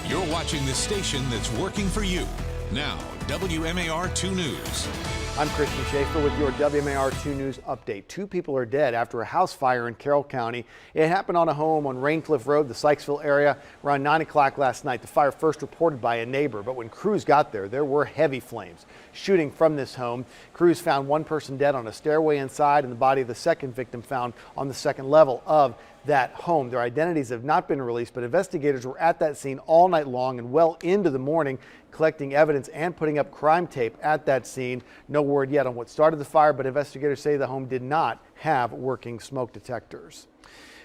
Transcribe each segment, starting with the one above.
You're watching the station that's working for you. Now, WMAR 2 News. I'm Christian Schaefer with your WMAR 2 News update. 2 people are dead after a house fire in Carroll County. It happened on a home on Raincliff Road, the Sykesville area, around 9 o'clock last night. The fire first reported by a neighbor, but when crews got there were heavy flames shooting from this home. Crews found one person dead on a stairway inside and the body of the second victim found on the second level of that home. Their identities have not been released, but investigators were at that scene all night long and well into the morning, collecting evidence and putting up crime tape at that scene. No word yet on what started the fire, but investigators say the home did not have working smoke detectors.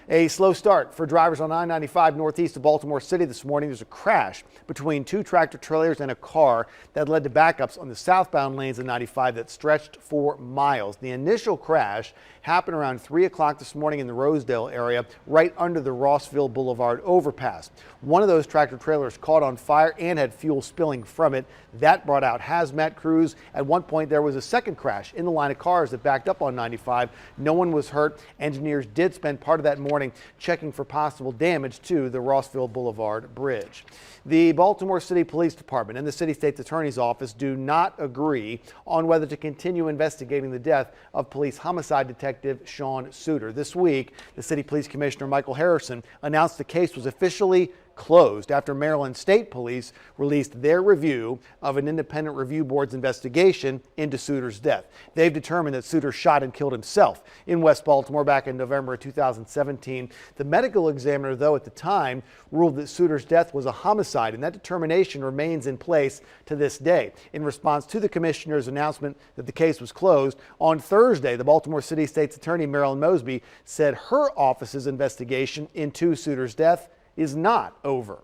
A slow start for drivers on I-95 northeast of Baltimore City this morning. There's a crash between 2 tractor trailers and a car that led to backups on the southbound lanes of 95 that stretched for miles. The initial crash happened around 3 o'clock this morning in the Rosedale area, right under the Rossville Boulevard overpass. One of those tractor trailers caught on fire and had fuel spilling from it. That brought out hazmat crews. At one point, there was a second crash in the line of cars that backed up on 95. No one was hurt. Engineers did spend part of that morning checking for possible damage to the Rossville Boulevard Bridge. The Baltimore City Police Department and the City State's Attorney's Office do not agree on whether to continue investigating the death of police homicide detective Sean Suter. This week, the City Police Commissioner Michael Harrison announced the case was officially closed after Maryland State Police released their review of an independent review board's investigation into Suter's death. They've determined that Suter shot and killed himself in West Baltimore back in November of 2017. The medical examiner, though, at the time ruled that Suter's death was a homicide, and that determination remains in place to this day. In response to the commissioner's announcement that the case was closed, on Thursday, the Baltimore City State's Attorney Marilyn Mosby said her office's investigation into Suter's death is not over.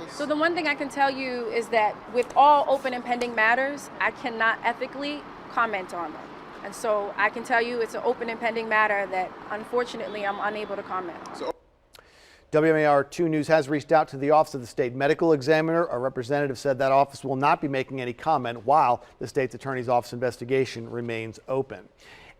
So the one thing I can tell you is that with all open and pending matters, I cannot ethically comment on them. And so I can tell you it's an open and pending matter that unfortunately I'm unable to comment on. WMAR 2 News has reached out to the Office of the State Medical Examiner. A representative said that office will not be making any comment while the state's attorney's office investigation remains open.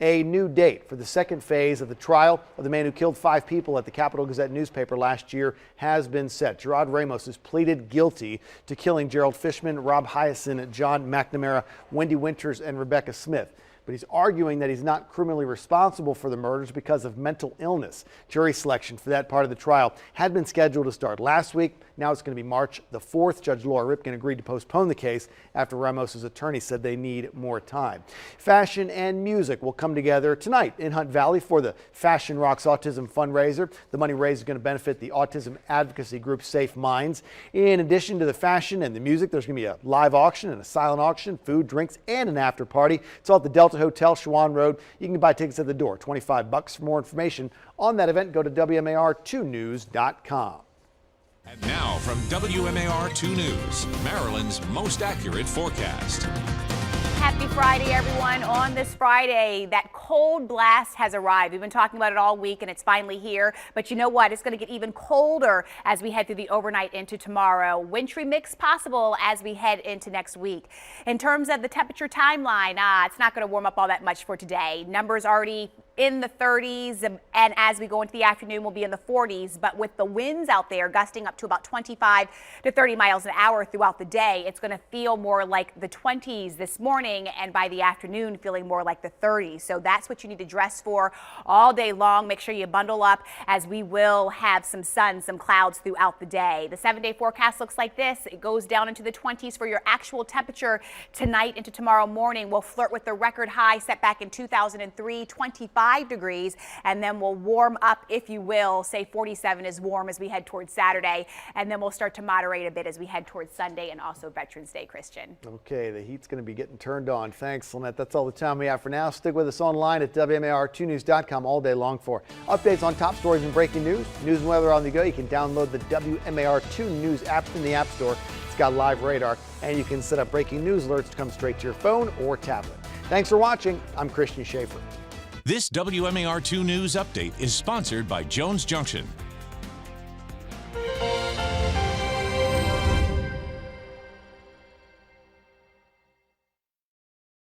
A new date for the second phase of the trial of the man who killed 5 people at the Capital Gazette newspaper last year has been set. Gerard Ramos has pleaded guilty to killing Gerald Fishman, Rob Hyacin, John McNamara, Wendy Winters, and Rebecca Smith. But he's arguing that he's not criminally responsible for the murders because of mental illness. Jury selection for that part of the trial had been scheduled to start last week. Now it's going to be March the 4th. Judge Laura Ripken agreed to postpone the case after Ramos's attorney said they need more time. Fashion and music will come together tonight in Hunt Valley for the Fashion Rocks Autism fundraiser. The money raised is going to benefit the autism advocacy group Safe Minds. In addition to the fashion and the music, there's going to be a live auction and a silent auction, food, drinks, and an after party. It's all at the Delta Hotel, Schwann Road. You can buy tickets at the door, $25. For more information on that event, go to WMAR2news.com. And now from WMAR 2 News, Maryland's most accurate forecast. Happy Friday, everyone. On this Friday, that cold blast has arrived. We've been talking about it all week, and it's finally here. But you know what? It's going to get even colder as we head through the overnight into tomorrow. Wintry mix possible as we head into next week. In terms of the temperature timeline, it's not going to warm up all that much for today. Numbers already in the 30s, and as we go into the afternoon, we'll be in the 40s. But with the winds out there gusting up to about 25 to 30 miles an hour throughout the day, it's going to feel more like the 20s this morning, and by the afternoon, feeling more like the 30s. So that's what you need to dress for all day long. Make sure you bundle up, as we will have some sun, some clouds throughout the day. The 7-day forecast looks like this. It goes down into the 20s for your actual temperature tonight into tomorrow morning. We'll flirt with the record high set back in 2003, 25 degrees, and then we'll warm up, if you will, say 47 is warm as we head towards Saturday, and then we'll start to moderate a bit as we head towards Sunday and also Veterans Day, Christian. Okay, the heat's going to be getting turned on. Thanks, Lynette. That's all the time we have for now. Stick with us online at WMAR2news.com all day long for updates on top stories and breaking news and weather on the go. You can download the WMAR2 News app in the App Store. It's got live radar, and you can set up breaking news alerts to come straight to your phone or tablet. Thanks for watching. I'm Christian Schaefer. This WMAR 2 News update is sponsored by Jones Junction.